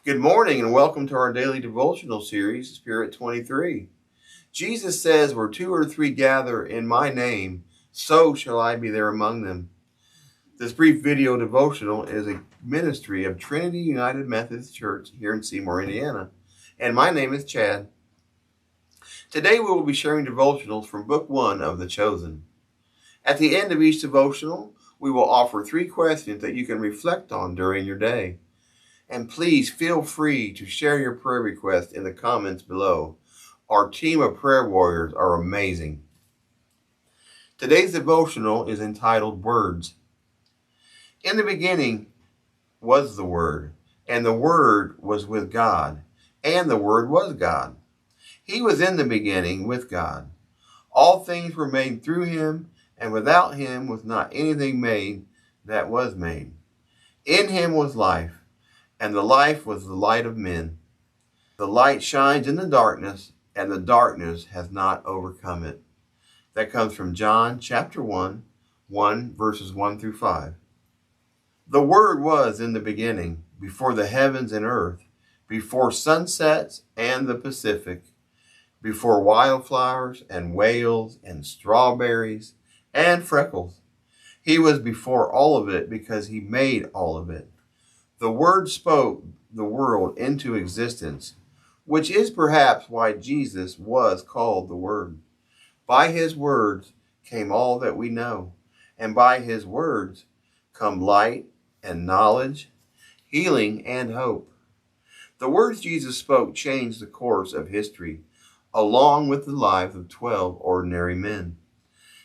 Good morning and welcome to our daily devotional series, Spirit 23. Jesus says, where two or three gather in my name, so shall I be there among them. This brief video devotional is a ministry of Trinity United Methodist Church here in Seymour, Indiana. And my name is Chad. Today we will be sharing devotionals from Book 1 of The Chosen. At the end of each devotional, we will offer 3 questions that you can reflect on during your day. And please feel free to share your prayer request in the comments below. Our team of prayer warriors are amazing. Today's devotional is entitled Words. In the beginning was the Word, and the Word was with God, and the Word was God. He was in the beginning with God. All things were made through him, and without him was not anything made that was made. In him was life, and the life was the light of men. The light shines in the darkness, and the darkness has not overcome it. That comes from John chapter 1, verses 1 through 5. The Word was in the beginning, before the heavens and earth, before sunsets and the Pacific, before wildflowers and whales and strawberries and freckles. He was before all of it because he made all of it. The Word spoke the world into existence, which is perhaps why Jesus was called the Word. By his words came all that we know, and by his words come light and knowledge, healing and hope. The words Jesus spoke changed the course of history, along with the lives of 12 ordinary men.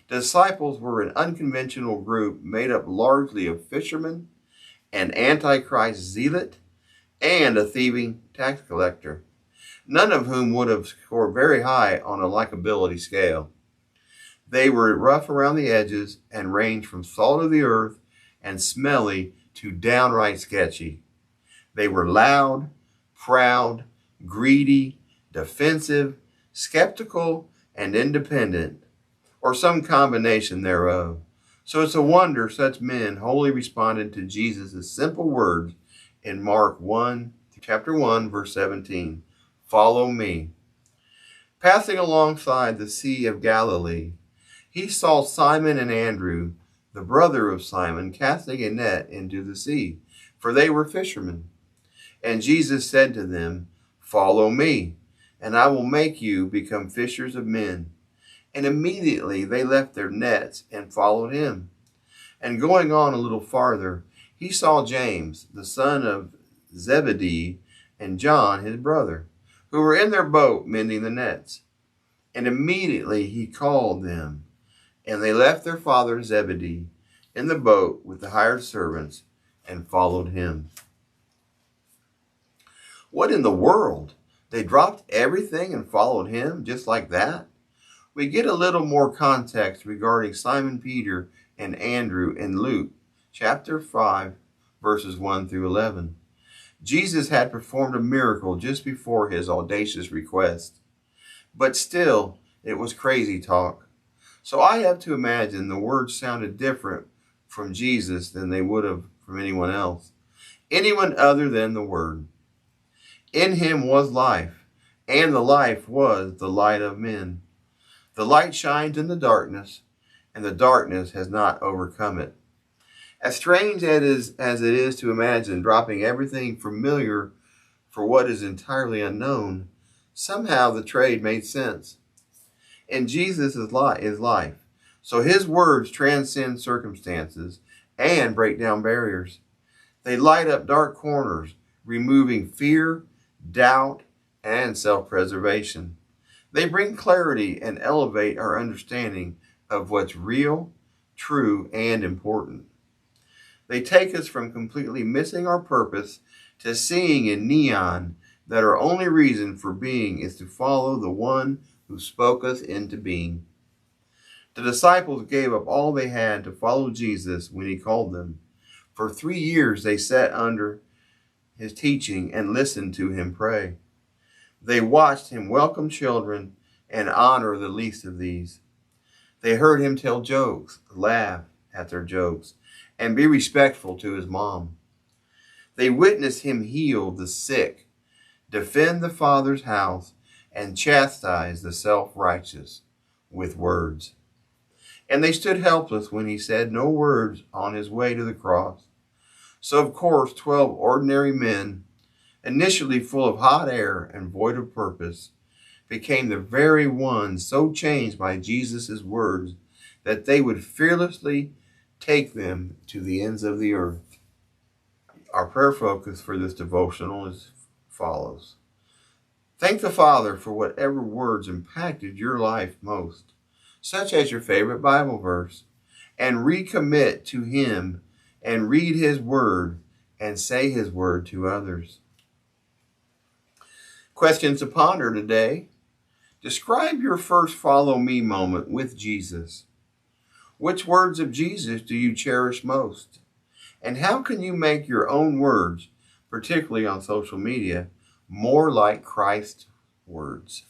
The disciples were an unconventional group made up largely of fishermen, an Antichrist zealot, and a thieving tax collector, none of whom would have scored very high on a likability scale. They were rough around the edges and ranged from salt of the earth and smelly to downright sketchy. They were loud, proud, greedy, defensive, skeptical, and independent, or some combination thereof. So it's a wonder such men wholly responded to Jesus' simple words in Mark 1, chapter 1, verse 17. Follow me. Passing alongside the Sea of Galilee, he saw Simon and Andrew, the brother of Simon, casting a net into the sea, for they were fishermen. And Jesus said to them, Follow me, and I will make you become fishers of men. And immediately they left their nets and followed him. And going on a little farther, he saw James, the son of Zebedee, and John, his brother, who were in their boat mending the nets. And immediately he called them, and they left their father Zebedee in the boat with the hired servants and followed him. What in the world? They dropped everything and followed him just like that? We get a little more context regarding Simon Peter and Andrew in Luke chapter 5, verses 1 through 11. Jesus had performed a miracle just before his audacious request. But still, it was crazy talk. So I have to imagine the words sounded different from Jesus than they would have from anyone else. Anyone other than the Word. In him was life, and the life was the light of men. The light shines in the darkness, and the darkness has not overcome it. As strange as it is to imagine dropping everything familiar for what is entirely unknown, somehow the trade made sense. And Jesus is life, so his words transcend circumstances and break down barriers. They light up dark corners, removing fear, doubt, and self-preservation. They bring clarity and elevate our understanding of what's real, true, and important. They take us from completely missing our purpose to seeing in neon that our only reason for being is to follow the one who spoke us into being. The disciples gave up all they had to follow Jesus when he called them. For 3 years they sat under his teaching and listened to him pray. They watched him welcome children and honor the least of these. They heard him tell jokes, laugh at their jokes, and be respectful to his mom. They witnessed him heal the sick, defend the Father's house, and chastise the self-righteous with words. And they stood helpless when he said no words on his way to the cross. So of course 12 ordinary men, initially full of hot air and void of purpose, became the very ones so changed by Jesus' words that they would fearlessly take them to the ends of the earth. Our prayer focus for this devotional is follows. Thank the Father for whatever words impacted your life most, such as your favorite Bible verse, and recommit to Him and read His Word and say His Word to others. Questions to ponder today. Describe your first follow me moment with Jesus. Which words of Jesus do you cherish most? And how can you make your own words, particularly on social media, more like Christ's words?